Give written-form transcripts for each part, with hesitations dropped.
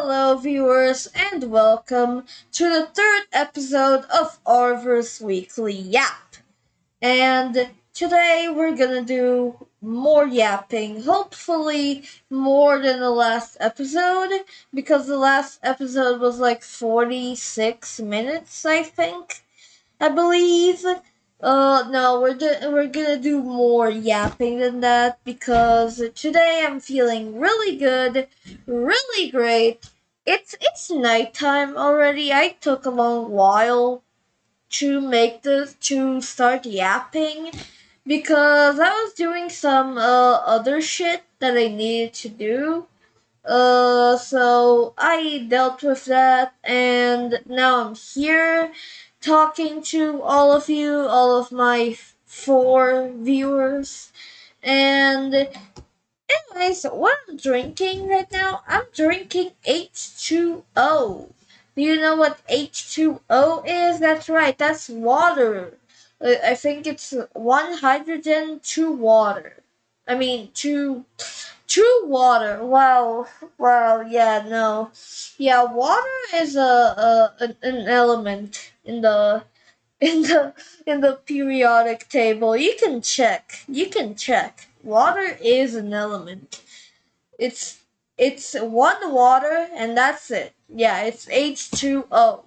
Hello, viewers, and welcome to the third episode of Arvvor's Weekly Yap. And today we're gonna do more yapping, hopefully more than the last episode, because the last episode was like 46 minutes, I think. I believe. No, we're gonna do more yapping than that because today I'm feeling really good, really great. It's nighttime already. I took a long while to make this to start yapping because I was doing some other shit that I needed to do. So I dealt with that, and now I'm here talking to all of you, all of my four viewers. And anyways, what I'm drinking right now, I'm drinking H2O. Do you know what H2O is? That's right, that's water. I think it's one hydrogen, two water. I mean, two water. Wow, yeah, no. Yeah, water is an element in the in the in the periodic table. You can check. You can check. Water is an element. It's it's one water and that's it. Yeah, it's H2O.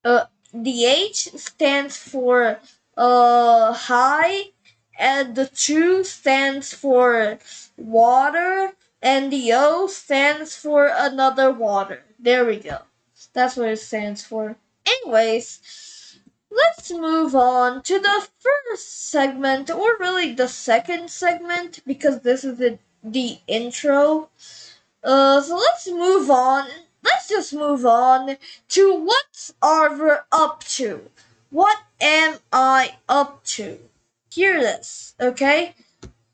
The H stands for high, and the 2 stands for water, and the O stands for another water. There we go. That's what it stands for. Anyways, let's move on to the first segment, or really the second segment, because this is the intro. So let's move on. Let's just move on to what's Arvvor up to. What am I up to? Hear this, okay?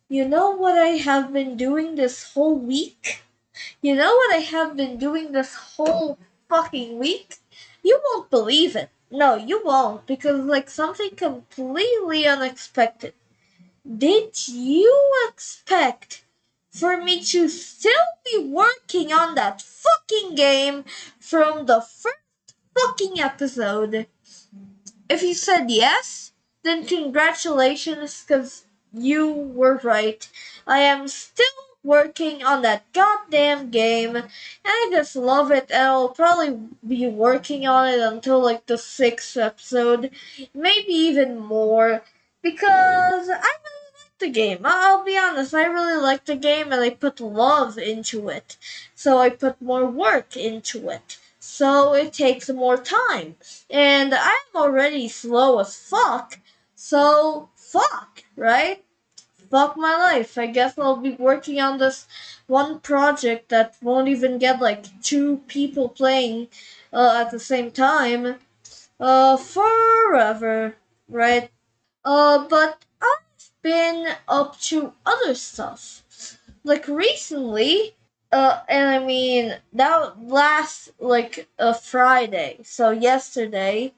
You know what I have been doing this whole week? You know what I have been doing this whole fucking week? You won't believe it. No, you won't, because like something completely unexpected. Did you expect for me to still be working on that fucking game from the first fucking episode? If you said yes, then congratulations, because you were right. I am still working on that goddamn game, and I just love it, and I'll probably be working on it until like the 6th episode, maybe even more, because I really like the game. I'll be honest, I really like the game, and I put love into it, so I put more work into it. So it takes more time. And I'm already slow as fuck, so fuck, right? Fuck my life. I guess I'll be working on this one project that won't even get like two people playing at the same time forever, right? But I've been up to other stuff. Like recently, and I mean that last like a Friday, so yesterday,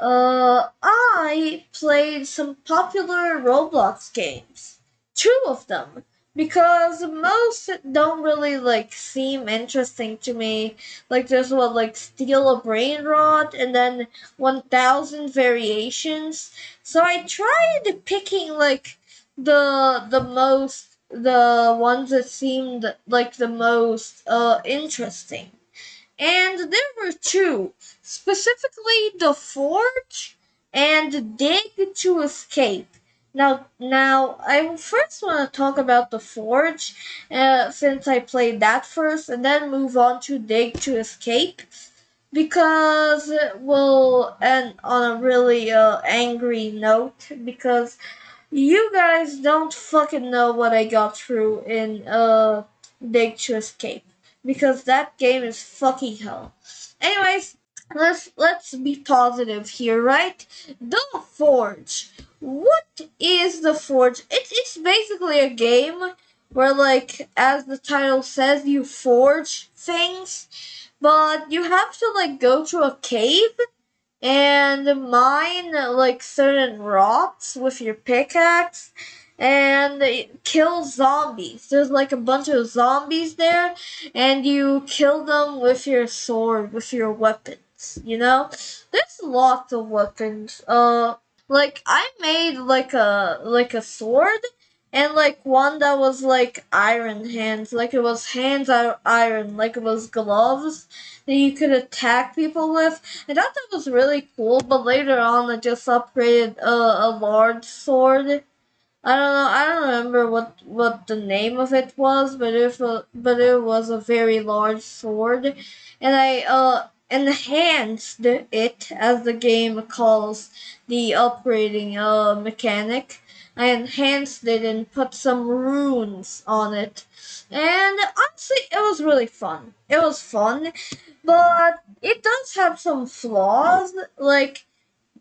I played some popular Roblox games. Two of them. Because most don't really like seem interesting to me. Like there's what like Steal a Brain Rot and then 1000 variations. So I tried picking like the ones that seemed like the most interesting. And there were two, specifically the Forge and Dig to Escape. Now, I first want to talk about the Forge, since I played that first, and then move on to Dig to Escape, because, well, and on a really angry note, because you guys don't fucking know what I got through in Dig to Escape, because that game is fucking hell. Anyways, let's be positive here, right? The Forge. What is the Forge? It's basically a game where, like, as the title says, you forge things, but you have to like go to a cave and mine like certain rocks with your pickaxe, and it kills zombies. There's like a bunch of zombies there, and you kill them with your sword, with your weapons. You know, there's lots of weapons. Like I made like a sword, and like one that was like iron hands, like it was hands out iron, like it was gloves that you could attack people with. I thought that was really cool, but later on I just upgraded a large sword. I don't know. I don't remember what the name of it was, but it was a very large sword, and I enhanced it, as the game calls the upgrading mechanic. I enhanced it and put some runes on it, and honestly, it was really fun. It was fun, but it does have some flaws, like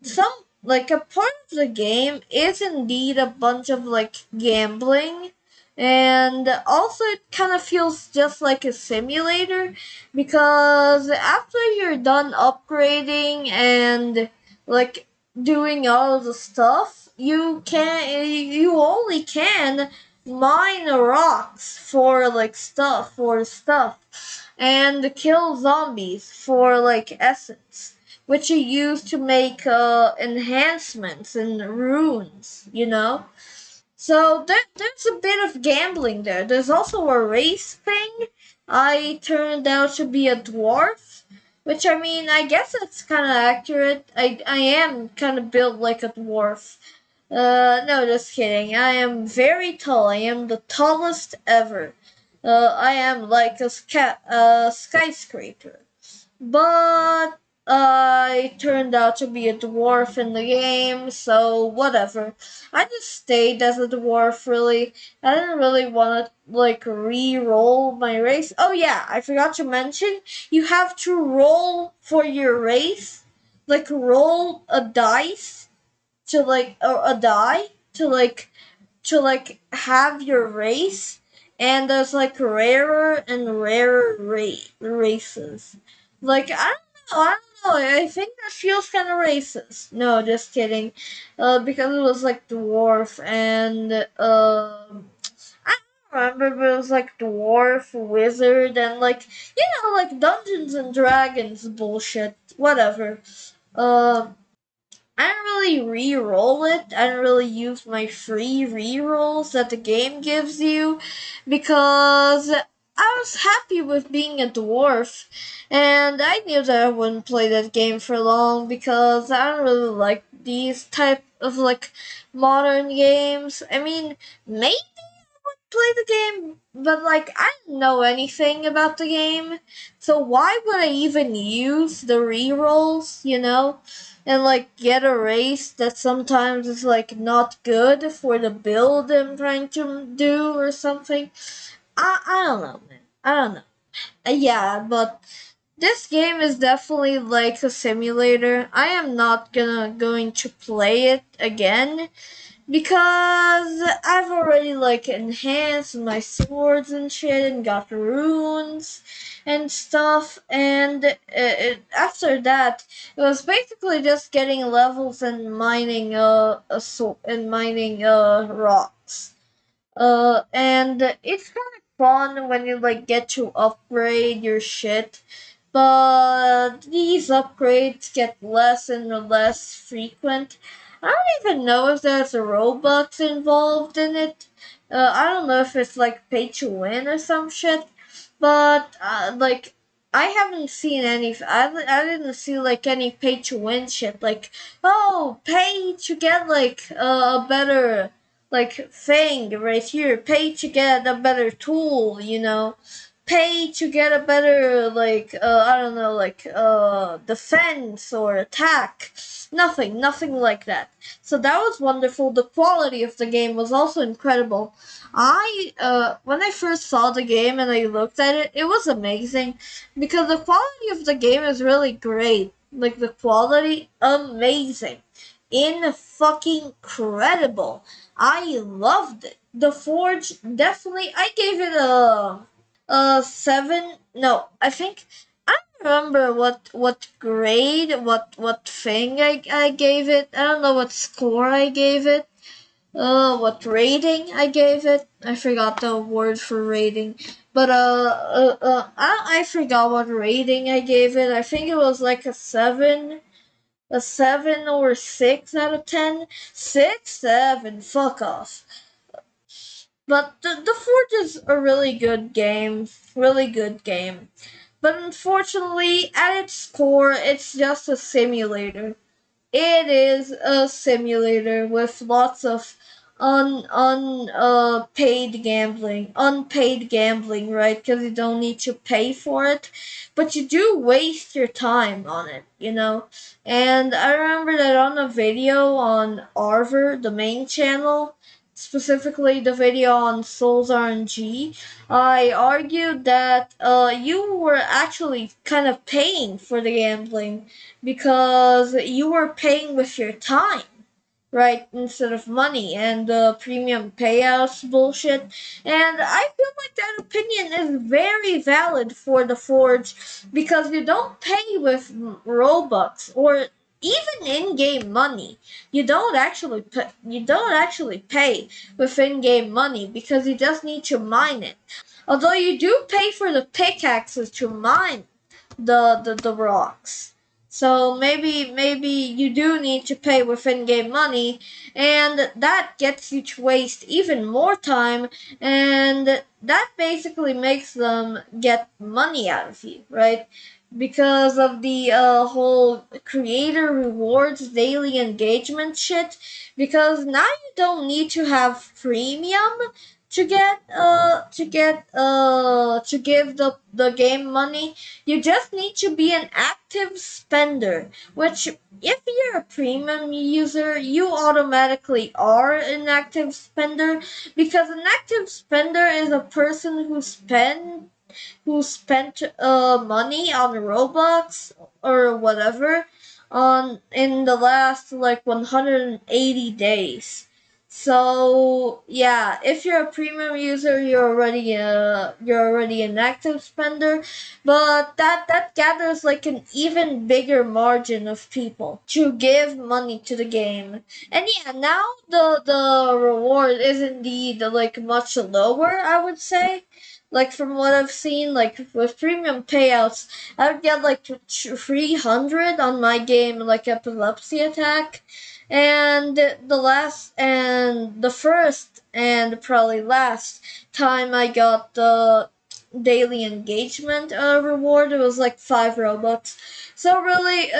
some like a part of the game is indeed a bunch of like gambling, and also it kind of feels just like a simulator, because after you're done upgrading and like doing all of the stuff, you only can mine rocks for like stuff and kill zombies for like essence, which you use to make enhancements and runes, you know? So there's a bit of gambling there. There's also a race thing. I turned out to be a dwarf, which I mean, I guess that's kind of accurate. I am kind of built like a dwarf. No, just kidding. I am very tall. I am the tallest ever. I am like a skyscraper. But I turned out to be a dwarf in the game, so whatever. I just stayed as a dwarf, really. I didn't really want to, like, re-roll my race. Oh yeah, I forgot to mention, you have to roll for your race. Like, roll a dice to, like, or a die to have your race, and there's like rarer and rarer races. Like I don't know. I think that feels kind of racist. No, just kidding. Because it was like dwarf and I don't remember, but it was like dwarf wizard and like like Dungeons and Dragons bullshit. Whatever. Uh, I don't really re-roll it. I don't really use my free re-rolls that the game gives you, because I was happy with being a dwarf, and I knew that I wouldn't play that game for long because I don't really like these type of like modern games. I mean, maybe play the game, but like I don't know anything about the game, so why would I even use the rerolls, and like get a race that sometimes is like not good for the build I'm trying to do or something? I don't know, man. I don't know. Yeah, but this game is definitely like a simulator. I am not going to play it again because I've already like enhanced my swords and shit and got runes and stuff, and after that it was basically just getting levels and mining rocks. And it's kind of fun when you like get to upgrade your shit, but these upgrades get less and less frequent. I don't even know if there's a Robux involved in it. I don't know if it's like pay to win or some shit, but like I haven't seen any. I didn't see like any pay to win shit. Like, oh, pay to get like a better like thing right here. Pay to get a better tool. Pay to get a better like I don't know, like defense or attack. Nothing like that. So that was wonderful. The quality of the game was also incredible. I when I first saw the game and I looked at it, it was amazing because the quality of the game is really great. Like the quality, amazing, in fucking credible. I loved it. The Forge, definitely. I gave it a 7. No, I think I don't remember what grade, what thing I gave it. I don't know what score I gave it. what rating I gave it. I forgot the word for rating. But I forgot what rating I gave it. I think it was like a 7 or 6 out of 10. 6, 7, fuck off. But the Forge is a really good game. But unfortunately, at its core, it's just a simulator. It is a simulator with lots of paid gambling, unpaid gambling, right? Because you don't need to pay for it, but you do waste your time on it, you know. And I remember that on a video on Arvvor, the main channel, specifically the video on Souls RNG, I argued that you were actually kind of paying for the gambling because you were paying with your time, right, instead of money and the premium payouts bullshit. And I feel like that opinion is very valid for the Forge because you don't pay with Robux or even in-game money. You don't actually pay with in-game money because you just need to mine it. Although you do pay for the pickaxes to mine the rocks. So maybe you do need to pay with in-game money, and that gets you to waste even more time, and that basically makes them get money out of you, right? Because of the whole creator rewards daily engagement shit. Because now you don't need to have premium to give the game money. You just need to be an active spender, which if you're a premium user, you automatically are an active spender because an active spender is a person who spent money on Roblox or whatever on in the last like 180 days. So yeah, if you're a premium user, you're already an active spender, but that gathers like an even bigger margin of people to give money to the game. And yeah, now the reward is indeed like much lower, I would say. Like from what I've seen, like with premium payouts, I would get like 300 on my game, like epilepsy attack, and the first and probably last time I got the daily engagement reward, it was like 5 Robux. So really,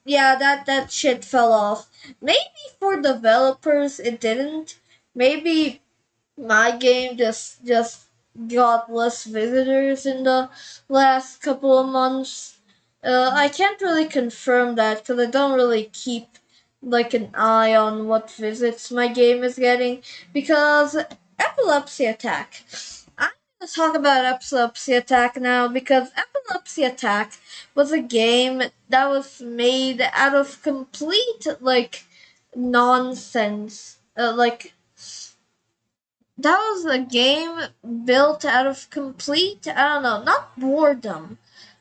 yeah, that shit fell off. Maybe for developers it didn't. Maybe my game just got less visitors in the last couple of months. I can't really confirm that because I don't really keep like an eye on what visits my game is getting. Because epilepsy attack. I'm gonna talk about epilepsy attack now because epilepsy attack was a game that was made out of complete like nonsense. That was a game built out of complete, I don't know, not boredom,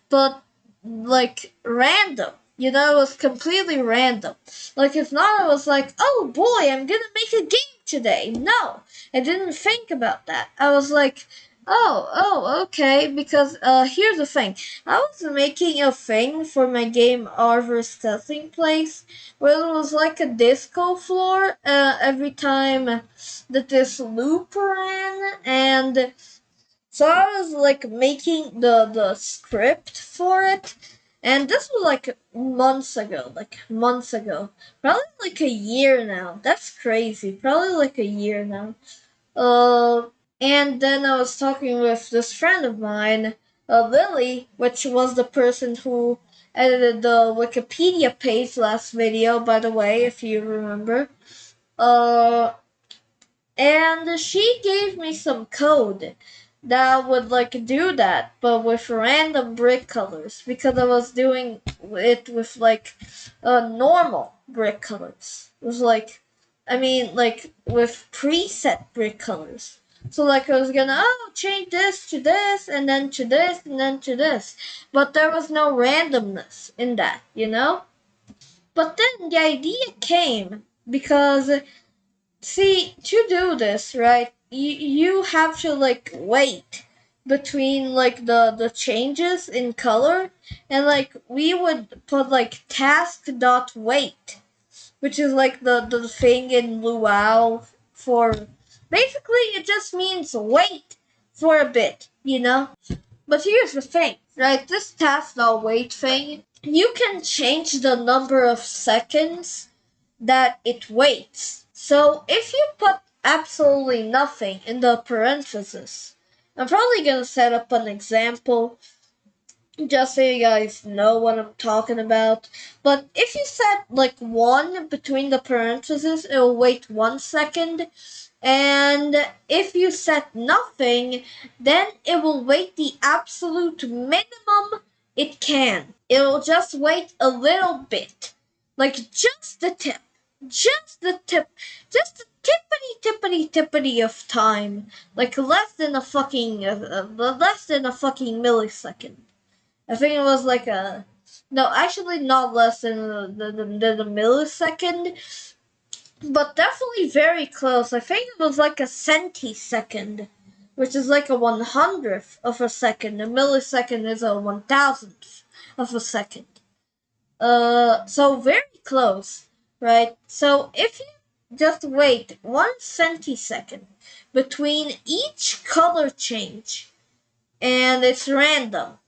but like random. You know, it was completely random. Like if not, it was like, oh boy, I'm gonna make a game today. No, I didn't think about that. I was like, okay, because here's the thing. I was making a thing for my game Arvvor's Testing Place, where it was like a disco floor every time that this loop ran, and so I was like making the script for it, and this was like months ago, probably like a year now. That's crazy. Probably like a year now. And then I was talking with this friend of mine, Lily, which was the person who edited the Wikipedia page last video, by the way, if you remember. Uh, and she gave me some code that would like do that, but with random brick colors because I was doing it with like normal brick colors. It was like, I mean, like with preset brick colors. So like I was gonna change this to this and then to this and then to this, but there was no randomness in that, you know. But then the idea came because See, to do this, right, you have to, like, wait between, like, the changes in color, and, like, we would put, like, task dot wait, which is, like, the thing in Luau for, basically, it just means wait for a bit, you know? But here's the thing, right, this task dot wait thing, you can change the number of seconds that it waits. So if you put absolutely nothing in the parentheses, I'm probably gonna set up an example just so you guys know what I'm talking about. But if you set like 1 between the parentheses, it will wait 1 second. And if you set nothing, then it will wait the absolute minimum it can. It will just wait a little bit. Like just the tip. Just the tip. Just the tippity of time. Like less than a fucking millisecond. I think it was like a no, actually not less than the millisecond, but definitely very close. I think it was like a centisecond, which is like a 100th of a second. A millisecond is a 1,000th of a second. So very close, right? So if you just wait 1 centisecond between each color change, and it's random,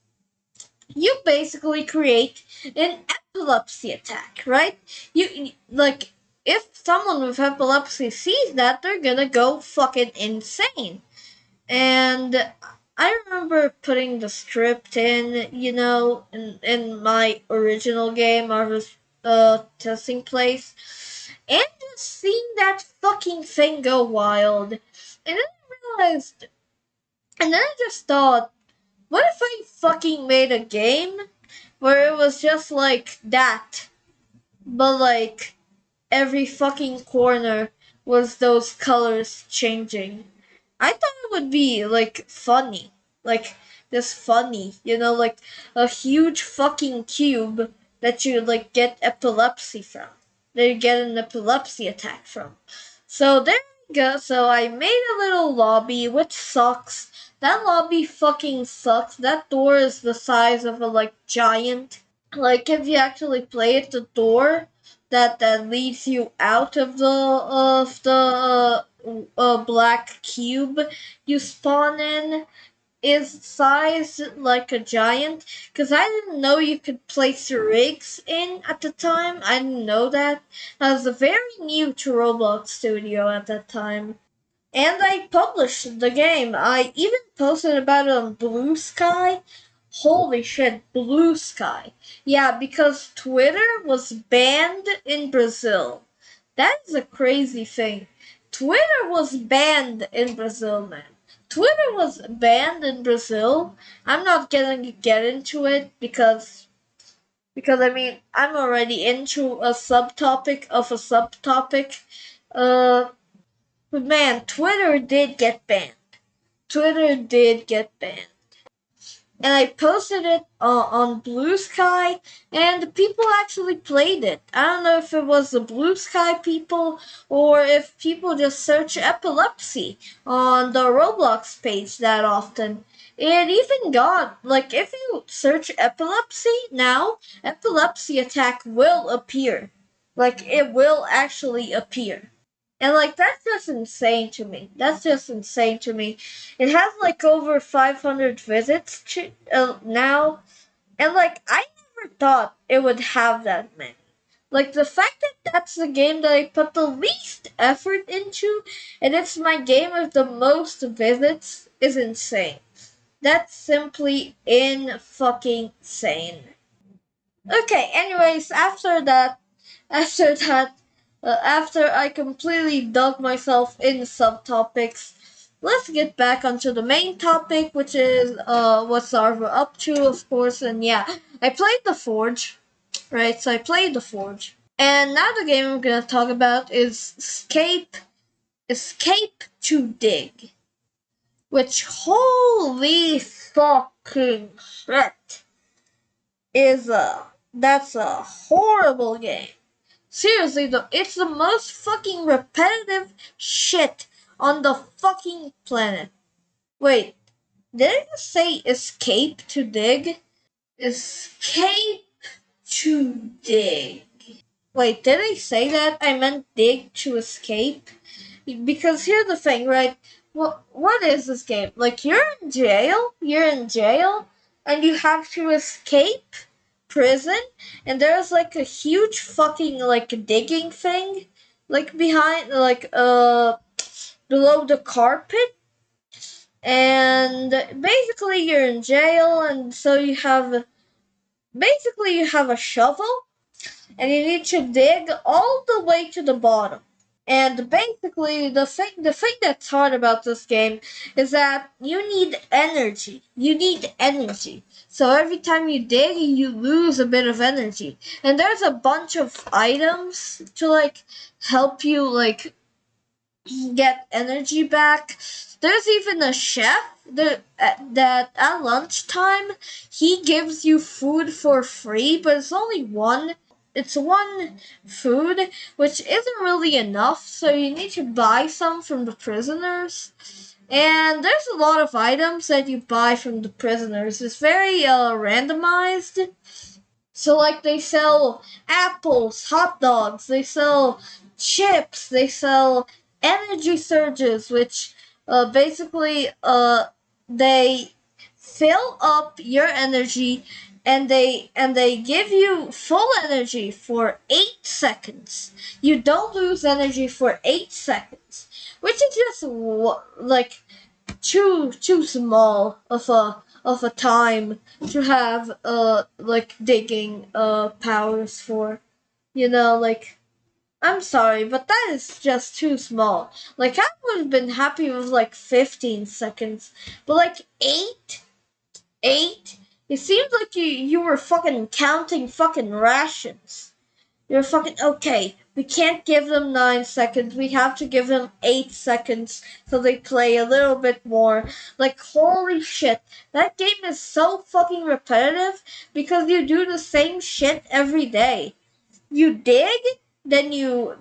you basically create an epilepsy attack, right? You like if someone with epilepsy sees that, they're gonna go fucking insane. And I remember putting the script in, in my original game I was testing place, and just seeing that fucking thing go wild. And then I realized, and then I just thought, what if I fucking made a game where it was just like that, but like every fucking corner was those colors changing? I thought it would be like funny. Like this funny, like a huge fucking cube that you like get epilepsy from. That you get an epilepsy attack from. So there we go. So I made a little lobby, which sucks. That lobby fucking sucks. That door is the size of a like giant. Like if you actually play it, the door that leads you out of the black cube you spawn in is sized like a giant. Cause I didn't know you could place rigs in at the time. I didn't know that. I was very new to Roblox Studio at that time. And I published the game. I even posted about it on Blue Sky. Holy shit, Blue Sky. Yeah, because Twitter was banned in Brazil. That is a crazy thing. Twitter was banned in Brazil, man. Twitter was banned in Brazil. I'm not gonna get into it because I mean I'm already into a subtopic of a subtopic. Uh but man, Twitter did get banned. Twitter did get banned. And I posted it on Blue Sky, and people actually played it. I don't know if it was the Blue Sky people or if people just search epilepsy on the Roblox page that often. It even got, like, if you search epilepsy now, epilepsy attack will appear. Like, it will actually appear. And like that's just insane to me. That's just insane to me. It has like over 500 visits now, and like I never thought it would have that many. Like the fact that that's the game that I put the least effort into, and it's my game with the most visits, is insane. That's simply in fucking sane. Okay, anyways, after I completely dug myself in subtopics, let's get back onto the main topic, which is what's Arvvor up to, of course. And yeah, I played the Forge, right? So I played the Forge, and now the game I'm gonna talk about is Escape to Dig, which holy fucking shit is that's a horrible game. Seriously though, it's the most fucking repetitive shit on the fucking planet. Wait, did I just say escape to dig? Escape to dig. Wait, did I say that? I meant dig to escape? Because here's the thing, right? What is this game? Like, you're in jail, and you have to escape prison, and there's like a huge fucking, like, digging thing, like, behind, like, below the carpet, and basically you're in jail, and so you have a shovel, and you need to dig all the way to the bottom. And basically, the thing that's hard about this game is that you need energy. You need energy. So every time you dig, you lose a bit of energy. And there's a bunch of items to, like, help you, like, get energy back. There's even a chef that at lunchtime he gives you food for free, but it's only one. It's one food, which isn't really enough, so you need to buy some from the prisoners. And there's a lot of items that you buy from the prisoners. It's very randomized. So, like, they sell apples, hot dogs, they sell chips, they sell energy surges, which basically they fill up your energy, and they give you full energy for 8 seconds. You don't lose energy for 8 seconds, which is just like too small of a time to have like digging powers for. Like, I'm sorry, but that is just too small. Like, I would have been happy with like 15 seconds, but like eight, it seems like you were fucking counting fucking rations. You're fucking okay. We can't give them 9 seconds. We have to give them 8 seconds so they play a little bit more. Like, holy shit. That game is so fucking repetitive because you do the same shit every day. You dig, then you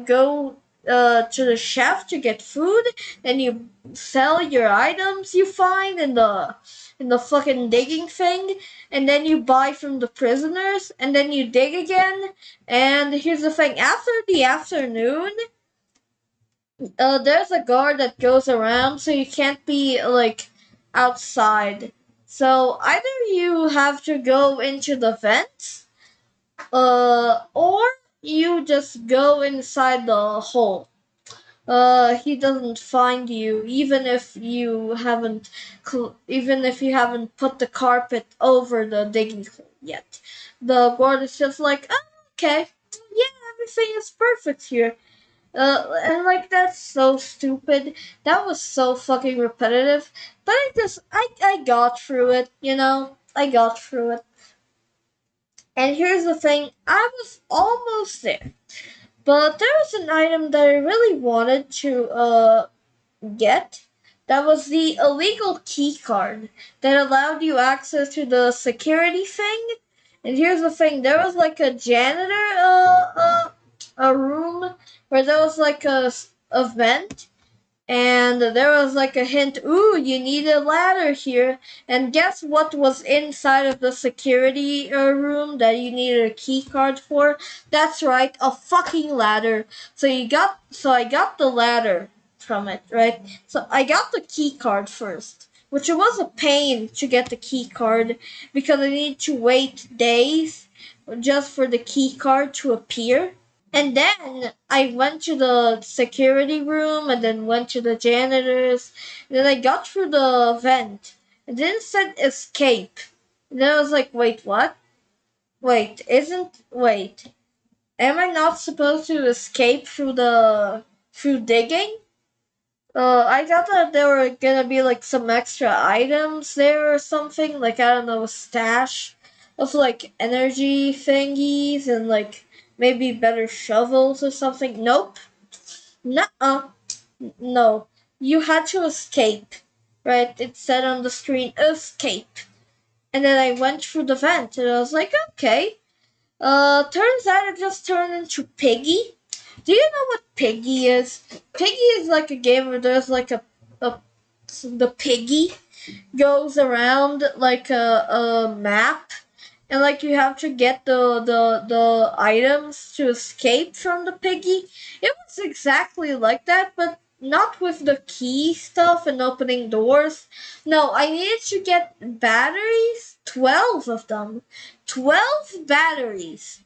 go to the chef to get food, then you sell your items you find in the fucking digging thing, and then you buy from the prisoners, and then you dig again. And here's the thing: after the afternoon, there's a guard that goes around, so you can't be like outside. So either you have to go into the vents, or you just go inside the hole. He doesn't find you, even if you haven't put the carpet over the digging hole yet. The guard is just like, oh, okay, yeah, everything is perfect here. And like, that's so stupid. That was so fucking repetitive. But I got through it. I got through it. And here's the thing: I was almost there. But there was an item that I really wanted to get. That was the illegal key card that allowed you access to the security thing. And here's the thing: there was like a janitor a room where there was like a vent, and there was like a hint, ooh, you need a ladder here. And guess what was inside of the security room that you needed a key card for? That's right, a fucking ladder. So I got the ladder from it, right? So I got the key card first, which it was a pain to get the key card because I need to wait days just for the key card to appear. And then I went to the security room and then went to the janitors. And then I got through the vent. And then it said escape. And then I was like, wait, what? Wait. Am I not supposed to escape through digging? I thought that there were gonna be like some extra items there or something. Like, I don't know, a stash of like energy thingies and like maybe better shovels or something. Nope. Nuh-uh. No. You had to escape. Right? It said on the screen, escape. And then I went through the vent and I was like, okay. Turns out it just turned into Piggy. Do you know what Piggy is? Piggy is like a game where there's like a the piggy goes around like a map, and like you have to get the items to escape from the piggy. It was exactly like that, but not with the key stuff and opening doors. No, I needed to get batteries, 12 of them. 12 batteries.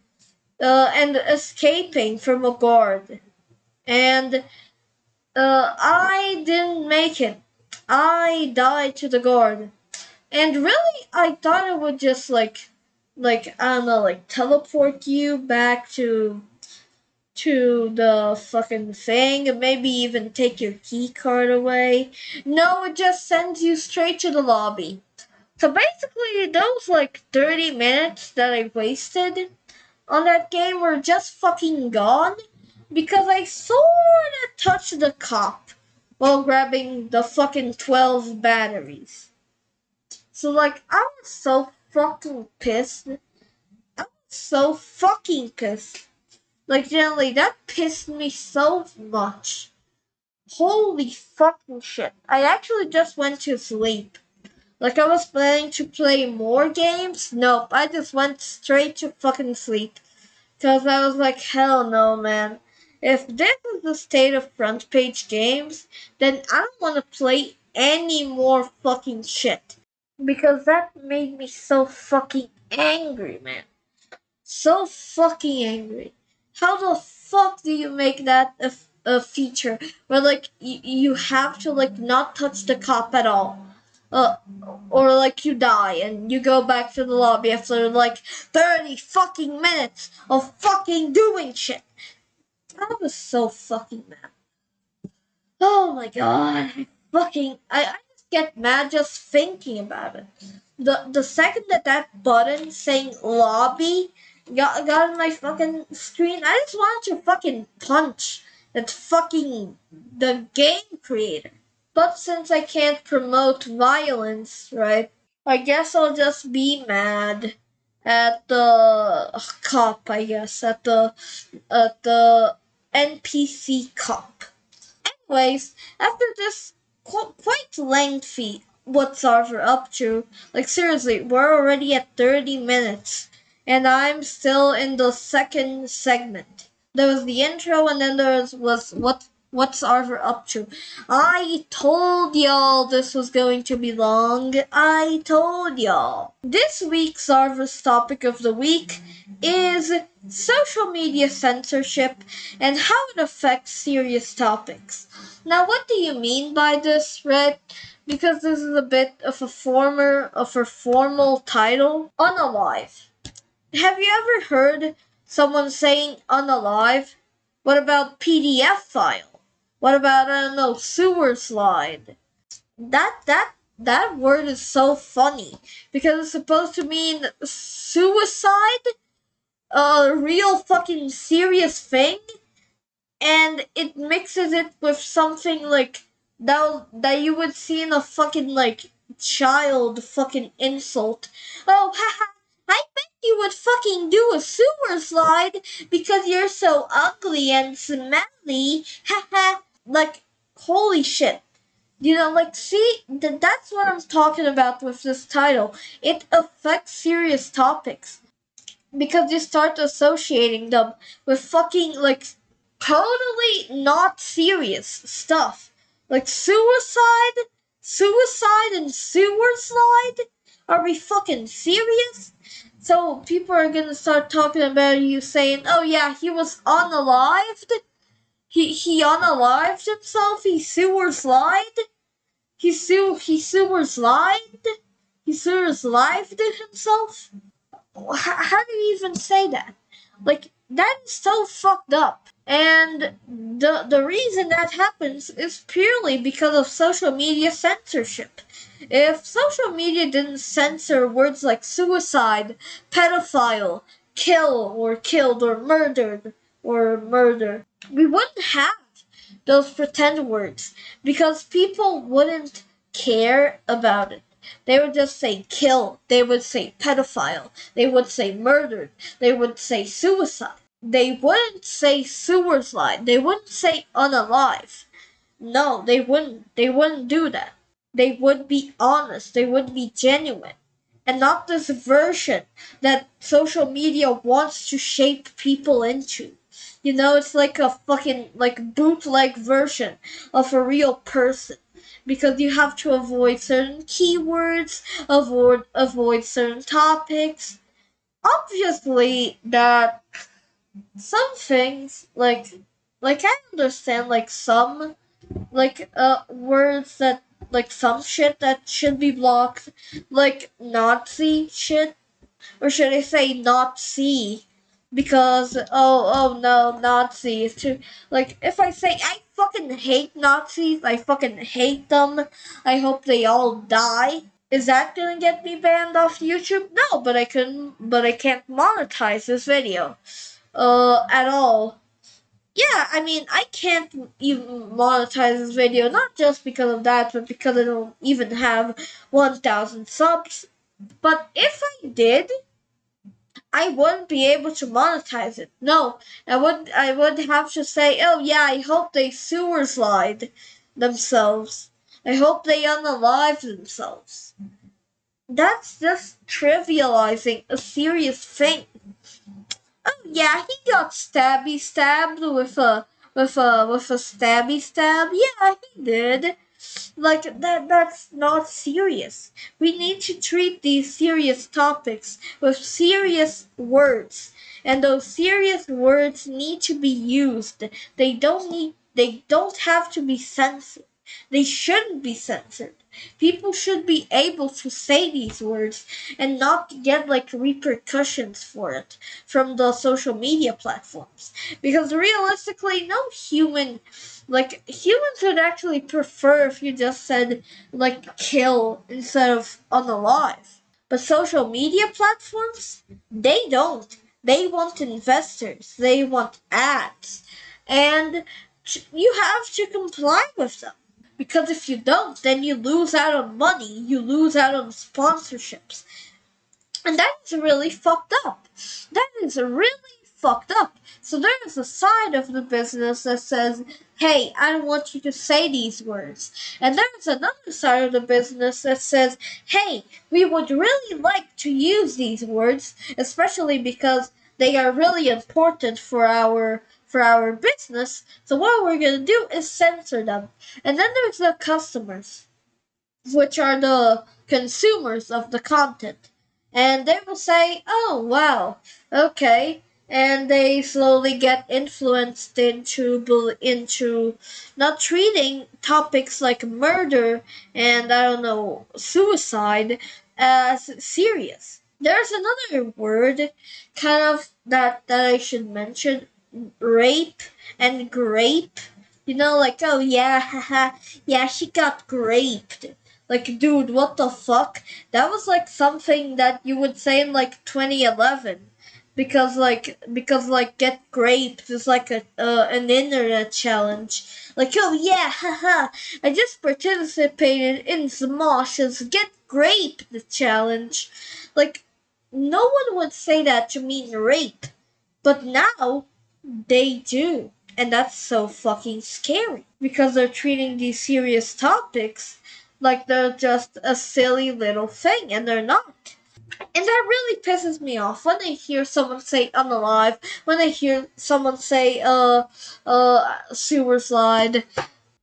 And escaping from a guard. And I didn't make it. I died to the guard. And really, I thought it would just I don't know, like teleport you back to the fucking thing, and maybe even take your key card away. No, it just sends you straight to the lobby. So basically, those like 30 minutes that I wasted on that game were just fucking gone because I sorta touched the cop while grabbing the fucking 12 batteries. So like, I was so fucking pissed. I was so fucking pissed. Like, generally, that pissed me so much. Holy fucking shit. I actually just went to sleep. Like, I was planning to play more games. Nope, I just went straight to fucking sleep. Because I was like, hell no, man. If this is the state of front page games, then I don't want to play any more fucking shit. Because that made me so fucking angry, man. So fucking angry. How the fuck do you make that a feature where like you have to like not touch the cop at all? Uh, or like you die and you go back to the lobby after like 30 fucking minutes of fucking doing shit. I was so fucking mad. Oh my god. I just get mad just thinking about it. The second that button saying lobby got on my fucking screen, I just wanted to fucking punch that fucking the game creator. But since I can't promote violence, right? I guess I'll just be mad at the cop, I guess, at the NPC cop. Anyways, after this quite lengthy what's Arvvor up to, like seriously, we're already at 30 minutes, and I'm still in the second segment. There was the intro, and then was what's Arvvor up to. I told y'all this was going to be long. I told y'all. This week's Arvvor's topic of the week is social media censorship and how it affects serious topics. Now, what do you mean by this, right? Because this is a bit of a formal title. Unalive. Have you ever heard someone saying unalive? What about PDF file? What about, I don't know, sewer slide? That word is so funny because it's supposed to mean suicide, a real fucking serious thing, and it mixes it with something like that you would see in a fucking like child fucking insult. Oh, haha! I bet you would fucking do a sewer slide because you're so ugly and smelly. Haha! Like, holy shit. You know, like, see, that's what I'm talking about with this title. It affects serious topics because you start associating them with fucking like totally not serious stuff like suicide and sewer slide. Are we fucking serious? So people are gonna start talking about you saying, oh yeah, he was unalived, he unalived himself, he sewer slide, he sewer slide, he sewer lived himself. How do you even say that? Like, that is so fucked up. And the reason that happens is purely because of social media censorship. If social media didn't censor words like suicide, pedophile, kill or killed or murder, we wouldn't have those pretend words because people wouldn't care about it. They would just say kill. They would say pedophile. They would say murdered. They would say suicide. They wouldn't say sewer slide. They wouldn't say unalive. No, they wouldn't. They wouldn't do that. They would be honest. They would be genuine. And not this version that social media wants to shape people into. You know, it's like a fucking like bootleg version of a real person. Because you have to avoid certain keywords, avoid certain topics. Obviously that some things like I understand like some words that like some shit that should be blocked, like Nazi shit, or should I say Nazi? Because oh no, Nazi is too like if I say I fucking hate Nazis, I fucking hate them. I hope they all die. Is that gonna get me banned off YouTube? No, but I can't monetize this video. At all. Yeah, I mean, I can't even monetize this video, not just because of that, but because I don't even have 1,000 subs. But if I did, I wouldn't be able to monetize it. No, I would have to say, oh yeah, I hope they sewer slide themselves. I hope they unalive themselves. That's just trivializing a serious thing. Oh yeah, he got stabbed with a stabby stab. Yeah, he did. Like that's not serious. We need to treat these serious topics with serious words. And those serious words need to be used. They don't have to be censored. They shouldn't be censored. People should be able to say these words and not get like repercussions for it from the social media platforms. Because realistically, no human, like humans would actually prefer if you just said like kill instead of unalive. But social media platforms, they don't. They want investors. They want ads. And you have to comply with them. Because if you don't, then you lose out on money, you lose out on sponsorships. And that is really fucked up. That is really fucked up. So there is a side of the business that says, hey, I don't want you to say these words. And there is another side of the business that says, hey, we would really like to use these words, especially because they are really important for our business. So what we're gonna do is censor them. And then there's the customers, which are the consumers of the content. And they will say, oh, wow, okay. And they slowly get influenced into not treating topics like murder and, I don't know, suicide as serious. There's another word kind of that I should mention, rape and grape. You know, like, oh yeah, haha, yeah, she got graped. Like, dude, what the fuck? That was like something that you would say in like 2011, because get graped is like an internet challenge. Like, oh yeah, haha, I just participated in Smosh's Get Graped challenge. Like, no one would say that to mean rape, but now they do. And that's so fucking scary because they're treating these serious topics like they're just a silly little thing, and they're not. And that really pisses me off when I hear someone say unalive, when I hear someone say sewer slide,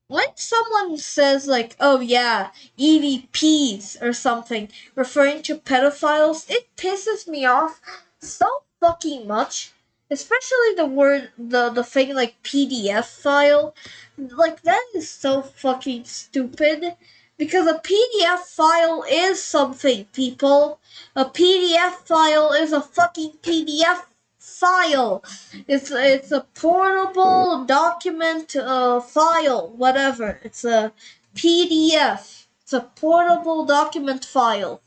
when someone says like, oh yeah, EVPs or something, referring to pedophiles, it pisses me off so fucking much. Especially the thing like PDF file. Like, that is so fucking stupid. Because a PDF file is something, people. A PDF file is a fucking PDF file. It's a portable document file, whatever. It's a PDF. It's a portable document file.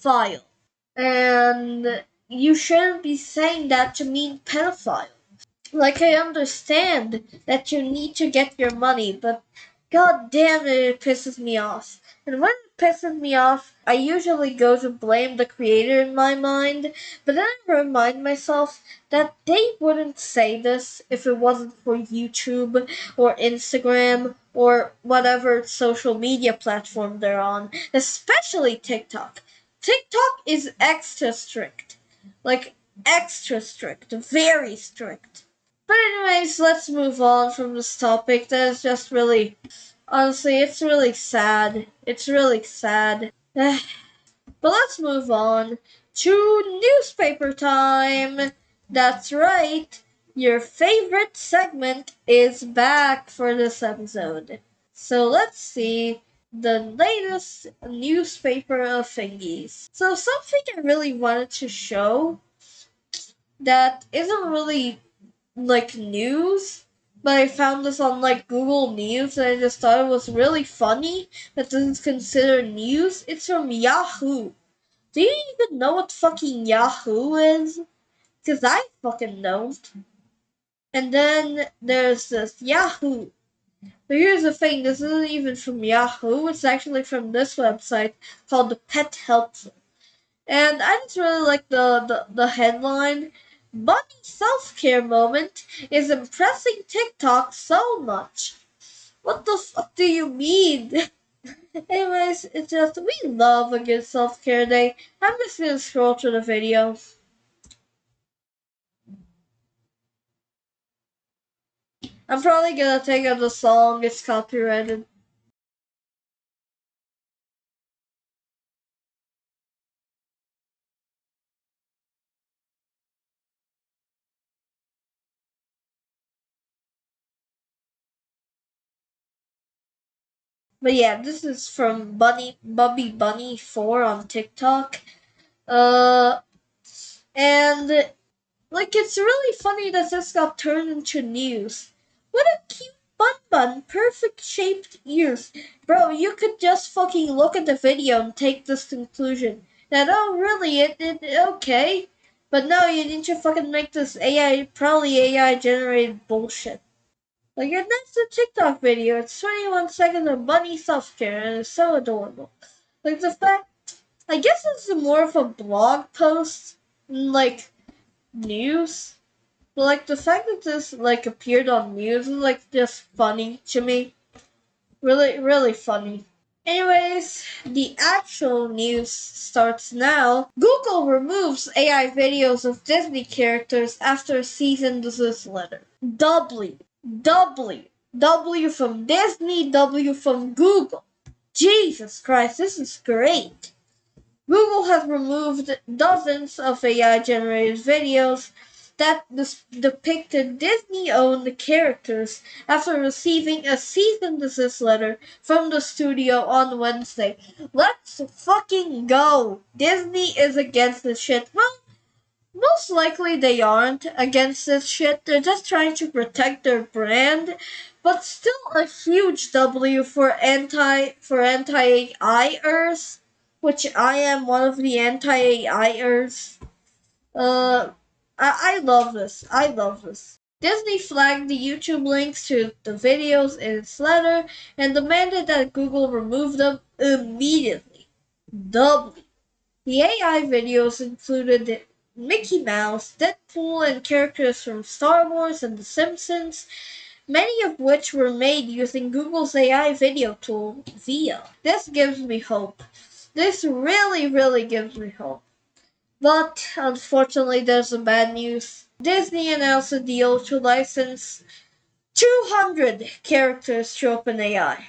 And you shouldn't be saying that to mean pedophile. Like, I understand that you need to get your money, but God damn it, it pisses me off. And when it pisses me off, I usually go to blame the creator in my mind, but then I remind myself that they wouldn't say this if it wasn't for YouTube or Instagram or whatever social media platform they're on, especially TikTok. TikTok is extra strict. Like, extra strict. Very strict. But anyways, let's move on from this topic. That is just really, honestly, it's really sad. It's really sad. But let's move on to newspaper time. That's right. Your favorite segment is back for this episode. So let's see the latest newspaper of thingies. So something I really wanted to show that isn't really like news, but I found this on like Google News and I just thought it was really funny that this is considered news. It's from Yahoo. Do you even know what fucking Yahoo is? Cause I fucking don't. And then there's this Yahoo. But here's the thing, this isn't even from Yahoo, it's actually from this website called the Pet Helpful. And I just really like the headline. Bunny self-care moment is impressing TikTok so much. What the fuck do you mean? Anyways, it's just, we love a good self-care day. I'm just gonna scroll through the video. I'm probably gonna take out the song, it's copyrighted. But yeah, this is from Bubby Bunny 4 on TikTok. Uh, and like, it's really funny that this got turned into news. What a cute bun, perfect shaped ears. Bro, you could just fucking look at the video and take this conclusion. That, oh, really, okay. But no, you need to fucking make this probably AI generated bullshit. Like, and that's the TikTok video. It's 21 seconds of bunny self care, and it's so adorable. Like, the fact, I guess this is more of a blog post, like, news. But like the fact that this like appeared on news is like just funny to me. Really, really funny. Anyways, the actual news starts now. Google removes AI videos of Disney characters after a cease and desist letter. Doubly. W from Disney, W from Google. Jesus Christ, this is great. Google has removed dozens of AI generated videos that depicted Disney owned characters after receiving a cease and desist letter from the studio on Wednesday. Let's fucking go! Disney is against this shit. Well, most likely they aren't against this shit. They're just trying to protect their brand. But still a huge W for anti-AIers, which I am one of the anti-AIers. Uh, I love this. I love this. Disney flagged the YouTube links to the videos in its letter and demanded that Google remove them immediately. Doubly. The AI videos included Mickey Mouse, Deadpool, and characters from Star Wars and The Simpsons, many of which were made using Google's AI video tool, Via. This gives me hope. This really, really gives me hope. But unfortunately, there's some bad news. Disney announced a deal to license 200 characters to OpenAI.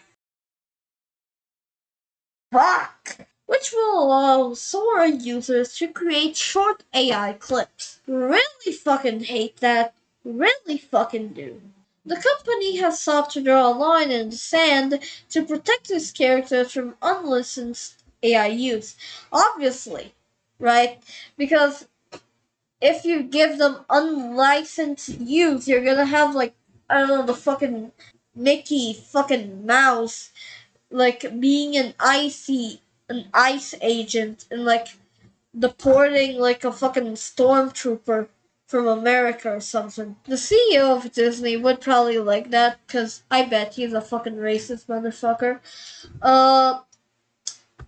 Fuck! Which will allow Sora users to create short AI clips. Really fucking hate that. Really fucking do. The company has sought to draw a line in the sand to protect its characters from unlicensed AI use. Obviously, right? Because if you give them unlicensed use, you're gonna have like, I don't know, the fucking Mickey fucking Mouse like being an ice agent and like deporting like a fucking stormtrooper. from America or something. The CEO of Disney would probably like that, because I bet he's a fucking racist motherfucker. Uh,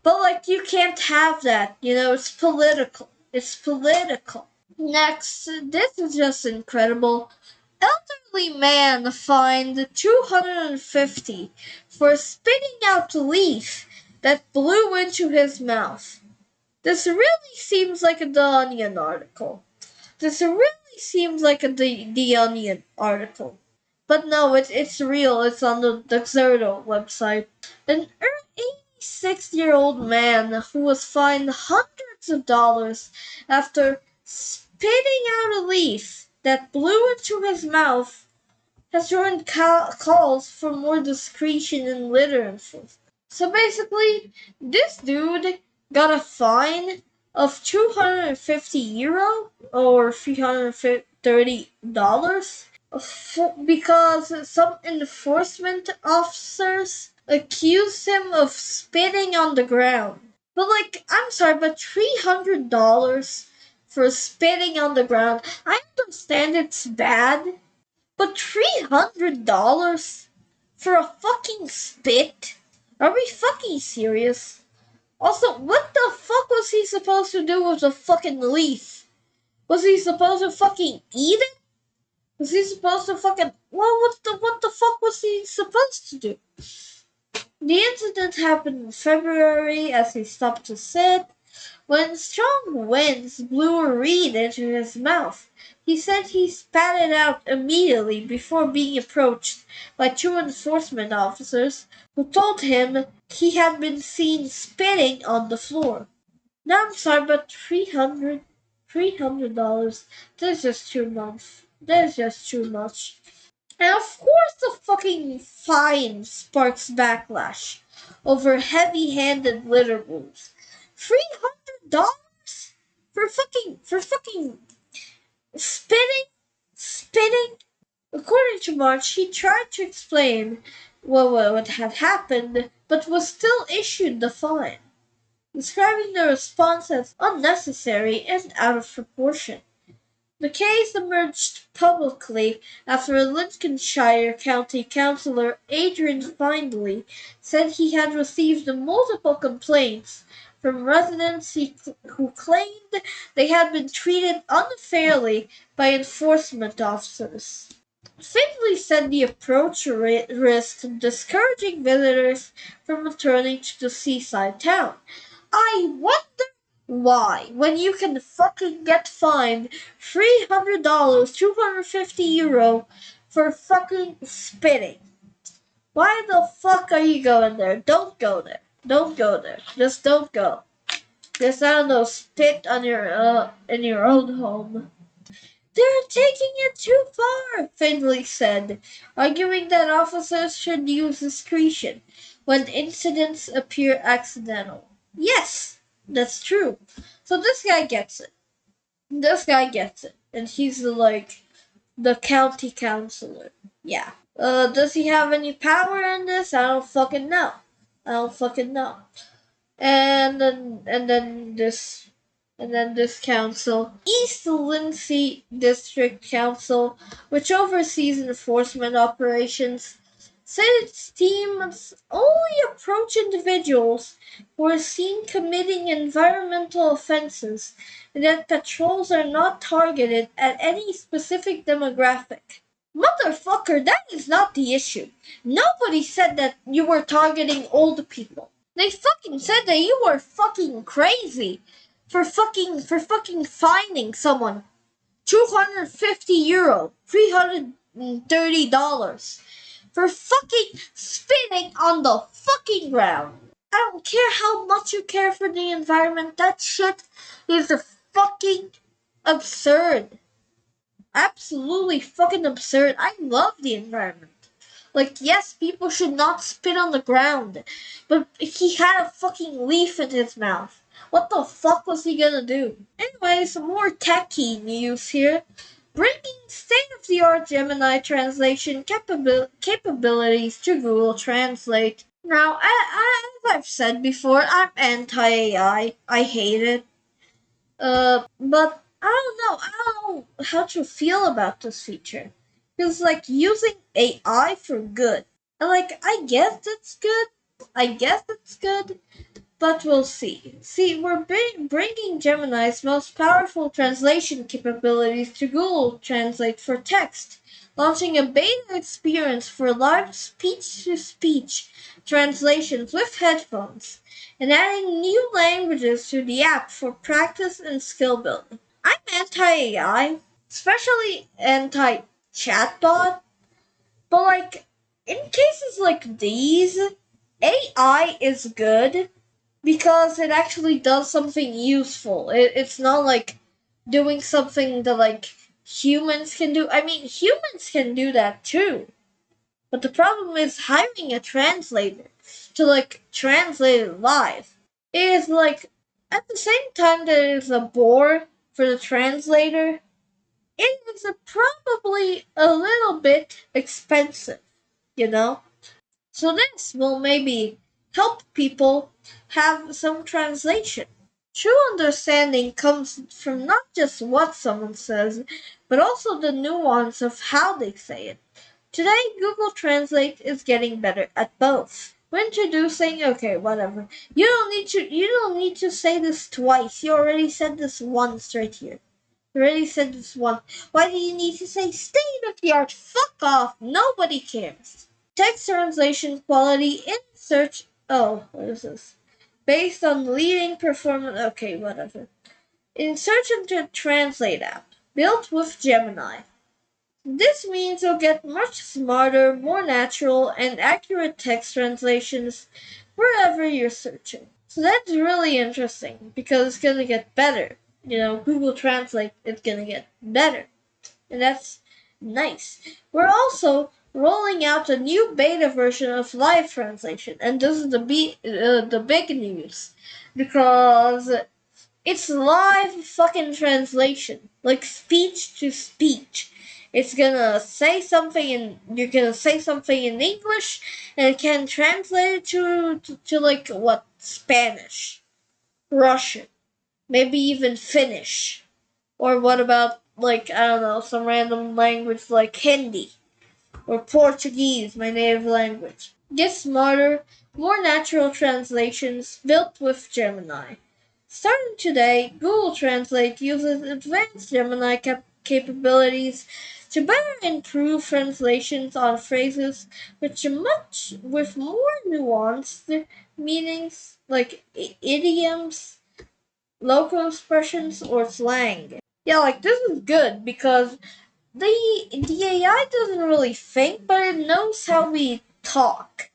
but like, you can't have that, it's political. It's political. Next, this is just incredible. Elderly man fined 250 for spitting out leaf that blew into his mouth. This really seems like a The Onion article. This really seems like a The Onion article. But no, it's real. It's on the Xerto website. An 86-year-old man who was fined hundreds of dollars after spitting out a leaf that blew into his mouth has joined calls for more discretion in litter enforcement. So basically, this dude got a fine of €250 or $330 because some enforcement officers accused him of spitting on the ground. But like, I'm sorry, but $300 for spitting on the ground. I understand it's bad, but $300 for a fucking spit? Are we fucking serious? Also, what the fuck was he supposed to do with the fucking leaf? Was he supposed to fucking eat it? Was he supposed to fucking what the fuck was he supposed to do? The incident happened in February as he stopped to sit when strong winds blew a reed into his mouth. He said he spat it out immediately before being approached by two enforcement officers who told him he had been seen spitting on the floor. Now I'm sorry, but $300, that's just too much. That's just too much. And of course the fucking fine sparks backlash over heavy-handed litter rules. $300 for fucking spitting, spitting. According to March, he tried to explain what had happened, but was still issued the fine, describing the response as unnecessary and out of proportion. The case emerged publicly after a Lincolnshire County councillor, Adrian Findlay, said he had received multiple complaints from residents who claimed they had been treated unfairly by enforcement officers. Findlay said the approach risked discouraging visitors from returning to the seaside town. I wonder why, when you can fucking get fined $300, €250 for fucking spitting. Why the fuck are you going there? Don't go there. Don't go there. Just don't go. Just, I don't know, spit on in your own home. They're taking it too far, Findlay said, arguing that officers should use discretion when incidents appear accidental. Yes, that's true. So this guy gets it. This guy gets it. And he's the county councilor. Yeah. Does he have any power in this? I don't fucking know. I don't fucking know. And then this council, East Lindsey District Council, which oversees enforcement operations, said its teams only approach individuals who are seen committing environmental offenses and that patrols are not targeted at any specific demographic. Motherfucker, that is not the issue. Nobody said that you were targeting old people. They fucking said that you were fucking crazy for fucking finding someone €250, $330 for fucking spitting on the fucking ground. I don't care how much you care for the environment, that shit is fucking absurd. Absolutely fucking absurd. I love the environment. Like, yes, people should not spit on the ground, but he had a fucking leaf in his mouth. What the fuck was he gonna do? Anyways, more techie news here. Bringing state-of-the-art Gemini translation capabilities to Google Translate. Now, as I've said before, I'm anti-AI. I hate it. But I don't know. to feel about this feature. Because like using AI for good, and like I guess it's good. I guess it's good, but we'll see. See, we're bringing Gemini's most powerful translation capabilities to Google Translate for text, launching a beta experience for live speech-to-speech translations with headphones, and adding new languages to the app for practice and skill building. I'm anti-AI, especially anti-chatbot, but like in cases like these, AI is good because it actually does something useful. It's not like doing something that like humans can do. I mean, humans can do that too. But the problem is hiring a translator to like translate it live. It is like at the same time that it is a bore for the translator, it is probably a little bit expensive, you know? So this will maybe help people have some translation. True understanding comes from not just what someone says, but also the nuance of how they say it. Today, Google Translate is getting better at both. We're introducing, okay, whatever. You don't need to say this twice. You already said this once right here. You already said this once. Why do you need to say state of the art? Fuck off. Nobody cares. Text translation quality in search. Oh, what is this? Based on leading performance. Okay, whatever. In Search Engine Translate app, built with Gemini. This means you'll get much smarter, more natural, and accurate text translations wherever you're searching. So that's really interesting because it's gonna get better. Google Translate is gonna get better. And that's nice. We're also rolling out a new beta version of live translation, and this is the big news because it's live fucking translation, like speech to speech. It's gonna say something and you're gonna say something in English, and it can translate it to like what, Spanish, Russian, maybe even Finnish. Or what about, like, I don't know, some random language like Hindi or Portuguese, my native language? Get smarter, more natural translations built with Gemini. Starting today, Google Translate uses advanced Gemini capabilities to better improve translations on phrases with more nuanced meanings like idioms, local expressions, or slang. Yeah, like this is good because the AI doesn't really think, but it knows how we talk.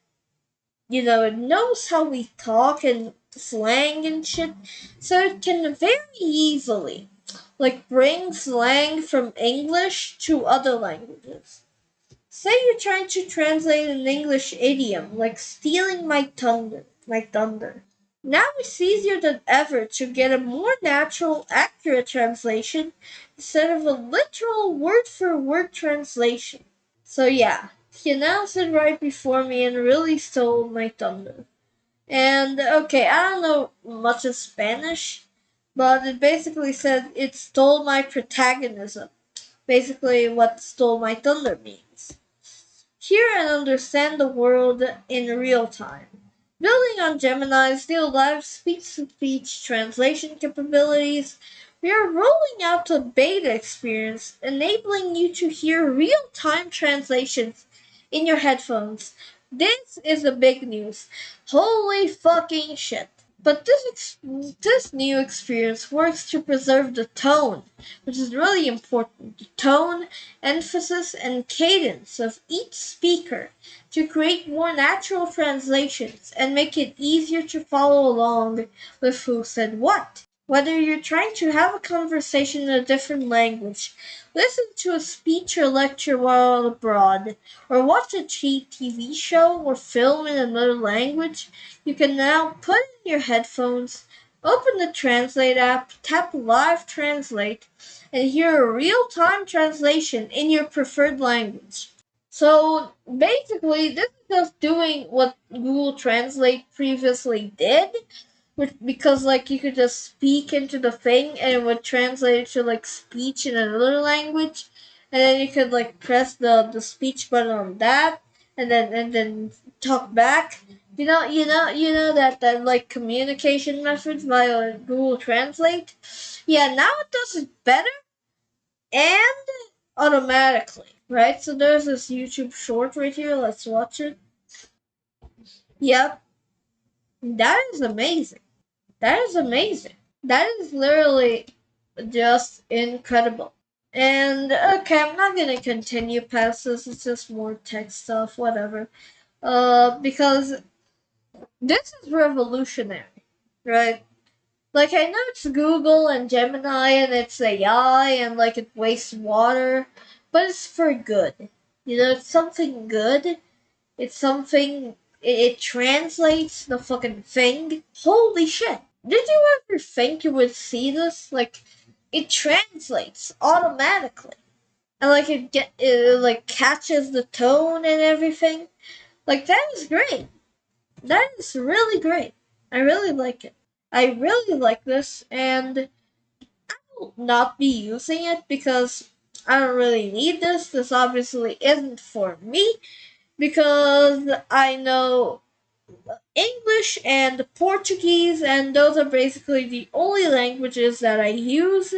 It knows how we talk and slang and shit, so it can very easily like bring slang from English to other languages. Say you're trying to translate an English idiom like stealing my thunder. Now it's easier than ever to get a more natural, accurate translation instead of a literal word for word translation. So yeah, he announced it right before me and really stole my thunder. And okay, I don't know much of Spanish, but it basically said it stole my protagonism. Basically, what stole my thunder means. Hear and understand the world in real time. Building on Gemini's new live speech-to-speech translation capabilities, we are rolling out a beta experience enabling you to hear real-time translations in your headphones. This is the big news. Holy fucking shit. But this new experience works to preserve the tone, which is really important. The tone, emphasis, and cadence of each speaker to create more natural translations and make it easier to follow along with who said what. Whether you're trying to have a conversation in a different language, listen to a speech or lecture while abroad, or watch a cheap TV show or film in another language, you can now put in your headphones, open the Translate app, tap Live Translate, and hear a real time translation in your preferred language. So basically, this is just doing what Google Translate previously did, because like you could just speak into the thing and it would translate it to like speech in another language, and then you could like press the speech button on that, and then talk back. That like communication methods via Google Translate. Yeah, now it does it better and automatically, right? So there's this YouTube short right here. Let's watch it. Yep, that is amazing. That is amazing. That is literally just incredible. And okay, I'm not gonna continue past this. It's just more text stuff, whatever. Because this is revolutionary, right? Like I know it's Google and Gemini and it's AI and like it wastes water, but it's for good. It's something good. It's something. It translates the fucking thing. Holy shit! Did you ever think you would see this? Like, it translates automatically, and like it like catches the tone and everything. Like that is great. That is really great. I really like it. I really like this, and will not be using it because I don't really need this. This obviously isn't for me because I know English and Portuguese, and those are basically the only languages that I use.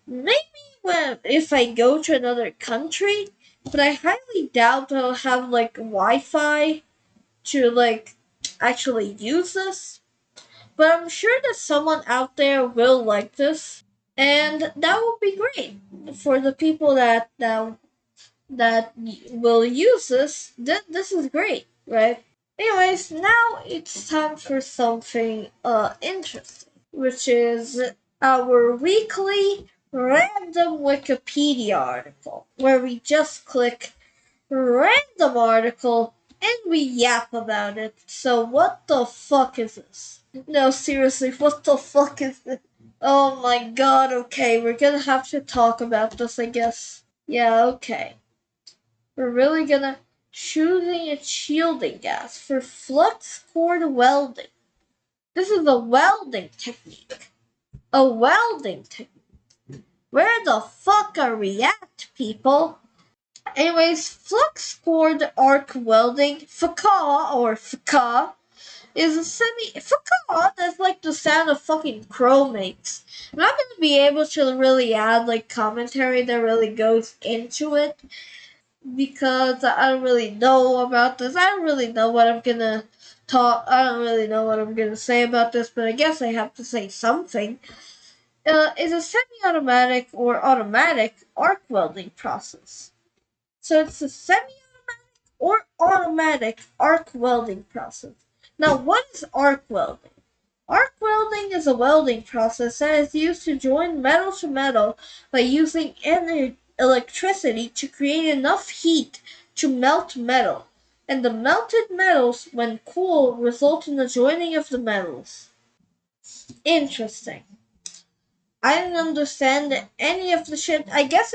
Maybe if I go to another country, but I highly doubt I'll have like Wi-Fi to like actually use this. But I'm sure that someone out there will like this, and that would be great for the people that will use this. This is great, right? Anyways, now it's time for something interesting, which is our weekly random Wikipedia article, where we just click random article and we yap about it. So what the fuck is this? No, seriously, what the fuck is this? Oh my god, okay, we're gonna have to talk about this, I guess. Yeah, okay. We're really gonna choosing a shielding gas for flux core welding. This is a welding technique. A welding technique. Where the fuck are we at, people? Anyways, flux cored arc welding, FCA, is a FCA, that's like the sound a fucking crow makes. I'm not gonna be able to really add like commentary that really goes into it because I don't really know about this. I don't really know what I'm gonna talk. I don't really know what I'm gonna say about this, but I guess I have to say something. Is a semi-automatic or automatic arc welding process. So it's a semi-automatic or automatic arc welding process. Now, what is arc welding? Arc welding is a welding process that is used to join metal to metal by using electricity to create enough heat to melt metal, and the melted metals, when cool, result in the joining of the metals. Interesting. I didn't understand any of the shit. I guess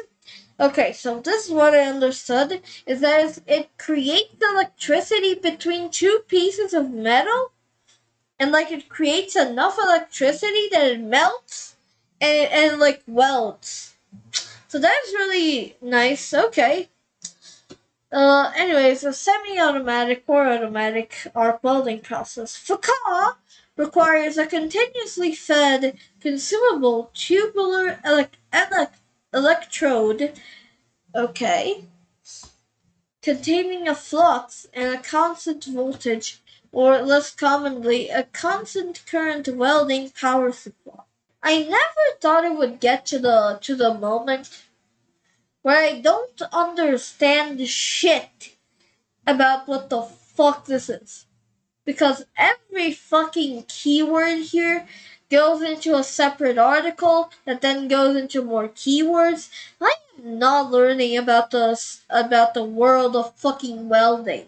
okay, so this is what I understood is that it creates electricity between two pieces of metal, and like it creates enough electricity that it melts and like welds. So that's really nice. Okay. Anyways, a semi-automatic or automatic arc welding process. FCA requires a continuously fed, consumable tubular electrode. Okay. Containing a flux and a constant voltage, or less commonly, a constant current welding power supply. I never thought it would get to the moment where I don't understand shit about what the fuck this is. Because every fucking keyword here goes into a separate article that then goes into more keywords. I am not learning about the world of fucking welding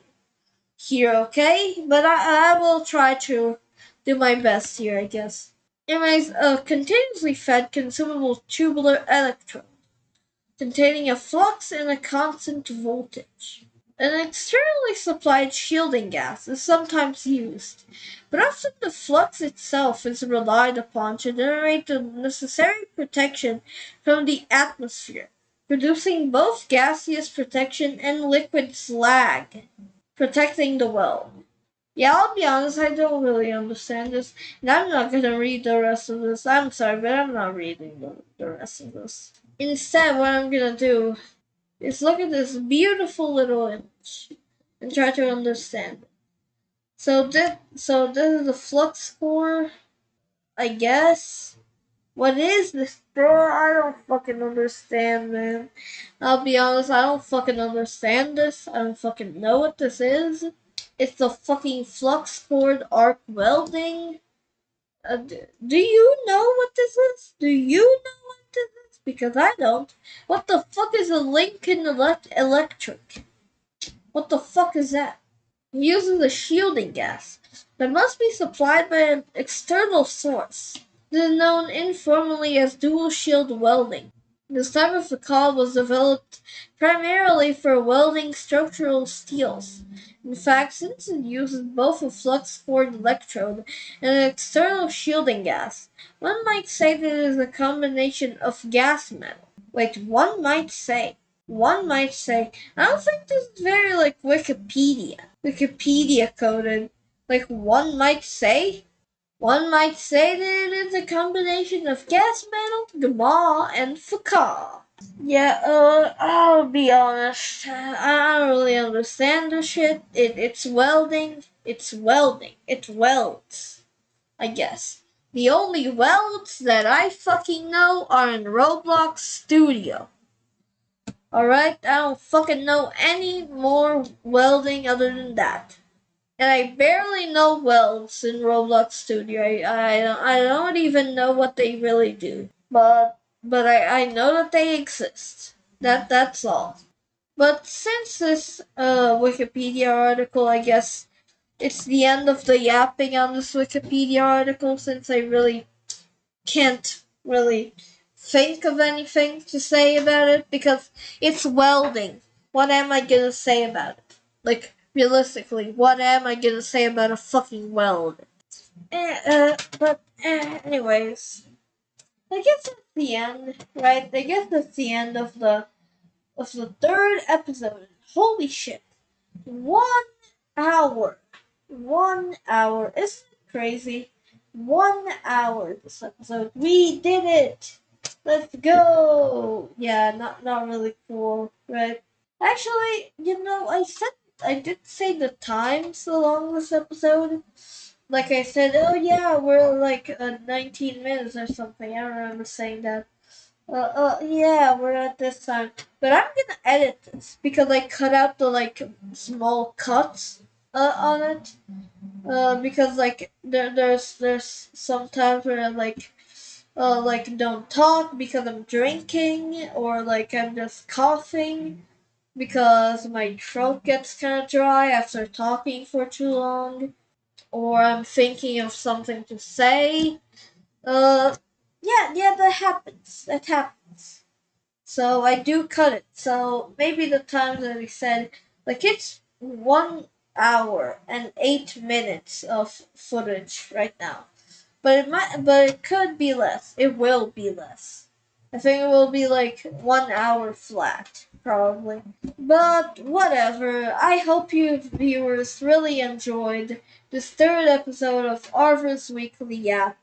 here, okay? But I will try to do my best here, I guess. Anyways, a continuously fed consumable tubular electrode containing a flux and a constant voltage. An externally supplied shielding gas is sometimes used, but often the flux itself is relied upon to generate the necessary protection from the atmosphere, producing both gaseous protection and liquid slag, protecting the well. Yeah, I'll be honest, I don't really understand this, and I'm not gonna read the rest of this. I'm sorry, but I'm not reading the rest of this. Instead, what I'm gonna do is look at this beautiful little image and try to understand it. So this is the flux core, I guess. What is this, bro? I don't fucking understand, man. I'll be honest, I don't fucking understand this. I don't fucking know what this is. It's the fucking flux core arc welding. Do you know what this is? Do you know what this is? Because I don't. What the fuck is a Lincoln Electric? What the fuck is that? It uses a shielding gas that must be supplied by an external source. It is known informally as dual shield welding. This type of facade was developed primarily for welding structural steels. In fact, since it uses both a flux-cored electrode and an external shielding gas, one might say that it is a combination of gas metal. Wait, one might say. One might say. I don't think this is very like Wikipedia coded. Like one might say. One might say that it is a combination of gas metal, gamma, and facade. Yeah, I'll be honest. I don't really understand the shit. It's welding. It's welding. It welds, I guess. The only welds that I fucking know are in Roblox Studio. Alright? I don't fucking know any more welding other than that. And I barely know welds in Roblox Studio. I don't even know what they really do. But I know that they exist. That's all. But since this Wikipedia article, I guess it's the end of the yapping on this Wikipedia article, since I really can't really think of anything to say about it because it's welding. What am I gonna say about it? Like, realistically, what am I gonna say about a fucking weld? Anyways, I guess that's the end, right? I guess that's the end of the third episode. Holy shit. 1 hour. 1 hour. Isn't it crazy? 1 hour this episode. We did it! Let's go! Yeah, not really cool, right? Actually, I did say the times along this episode. Like I said, oh yeah, we're like 19 minutes or something. I remember saying that. Yeah, we're at this time. But I'm gonna edit this because I cut out the like small cuts on it. Because like there's sometimes where I like don't talk because I'm drinking or like I'm just coughing because my throat gets kind of dry after talking for too long or I'm thinking of something to say. Uh, yeah, that happens. That happens. So I do cut it. So maybe the times that we said, like it's 1 hour and 8 minutes of footage right now. But it could be less. It will be less. I think it will be like 1 hour flat, probably. But whatever. I hope you viewers really enjoyed this third episode of Arvvor's Weekly Yap.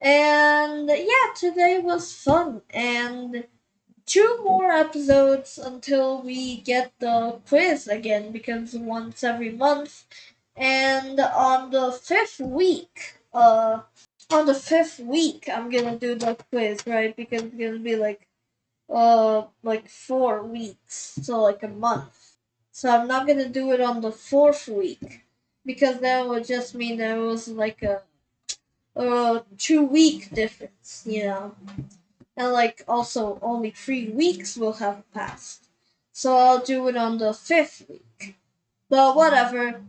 And yeah, today was fun. And 2 more episodes until we get the quiz again because once every month. And on the fifth week, I'm gonna do the quiz, right? Because it's gonna be like 4 weeks, so like a month. So I'm not gonna do it on the fourth week because that would just mean there was like a 2 week difference, and like also only 3 weeks will have passed. So I'll do it on the fifth week. But whatever.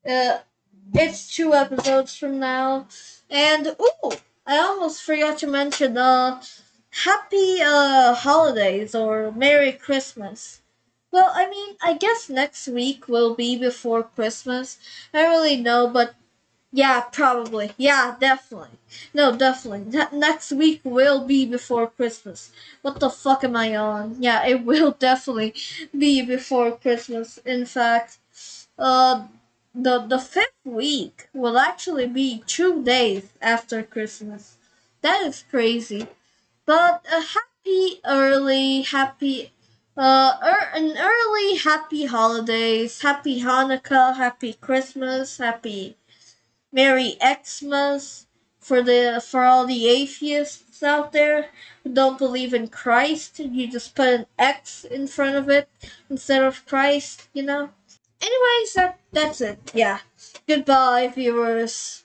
Uh, it's 2 episodes from now. And ooh, I almost forgot to mention happy holidays or Merry Christmas Well, I mean, I guess next week will be before Christmas. I don't really know, but yeah, probably. Yeah, definitely. No, definitely. Next week will be before Christmas. What the fuck am I on? Yeah, it will definitely be before Christmas. In fact, uh, the fifth week will actually be 2 days after Christmas. That is crazy. But a happy early, happy, an early happy holidays, happy Hanukkah, happy Christmas, happy Merry Xmas for all the atheists out there who don't believe in Christ. You just put an X in front of it instead of Christ, you know? Anyways, that's it. Yeah. Goodbye, viewers.